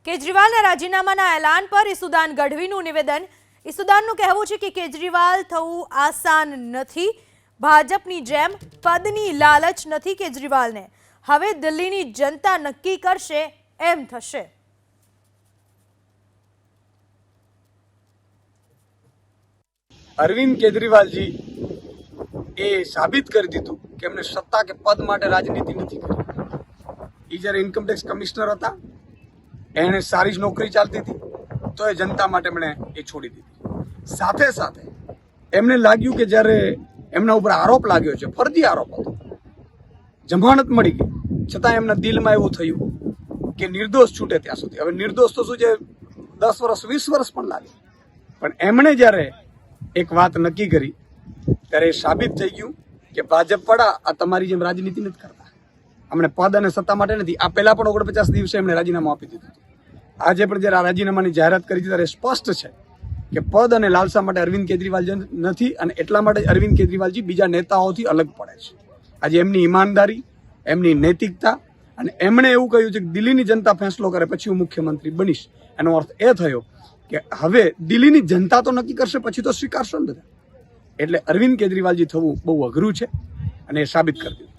કેજરીવાલના રાજીનામાના એલાન પર ઈસુદાન ગઢવીનું નિવેદન। ઈસુદાનનું કહેવું છે કે કેજરીવાલ થવું આસાન નથી। ભાજપની જેમ પદની લાલચ નથી કેજરીવાલને, હવે દિલ્હીની જનતા નક્કી કરશે એમ થશે। અરવિંદ કેજરીવાલજી એ સાબિત કરી દીધું કે એમને સત્તા કે પદ માટે રાજનીતિ નથી કરી। એ જ્યારે ઇન્કમટેક્સ કમિશનર હતા, એને સારી જ નોકરી ચાલતી હતી, તો એ જનતા માટે એમણે એ છોડી દીધી। સાથે સાથે એમને લાગ્યું કે જ્યારે એમના ઉપર આરોપ લાગ્યો છે, ફરજી આરોપ હતો, જમાનત મળી ગઈ, છતાં એમના દિલમાં એવું થયું કે નિર્દોષ છૂટે ત્યાં સુધી। હવે નિર્દોષ તો શું છે, 10 વર્ષ 20 વર્ષ પણ લાગે, પણ એમણે જ્યારે એક વાત નક્કી કરી ત્યારે એ સાબિત થઈ ગયું કે ભાજપ વાળા આ તમારી જેમ રાજનીતિ નથી કરતા, અમને પદ અને સત્તા માટે નથી। આ પહેલા પણ 49 દિવસે એમણે રાજીનામું આપી દીધું। આજે પણ જ્યારે આ રાજીનામાની જાહેરાત કરી ત્યારે સ્પષ્ટ છે કે પદ અને લાલસા માટે અરવિંદ કેજરીવાલ નથી, અને એટલા માટે અરવિંદ કેજરીવાલજી બીજા નેતાઓથી અલગ પડે છે। આજે એમની ઈમાનદારી, એમની નૈતિકતા, અને એમણે એવું કહ્યું છે કે દિલ્હીની જનતા ફેસલો કરે પછી હું મુખ્યમંત્રી બનીશ। એનો અર્થ એ થયો કે હવે દિલ્હીની જનતા તો નક્કી કરશે, પછી તો સ્વીકારશો ને બધા। એટલે અરવિંદ કેજરીવાલજી થવું બહુ અઘરું છે, અને એ સાબિત કરી દીધું।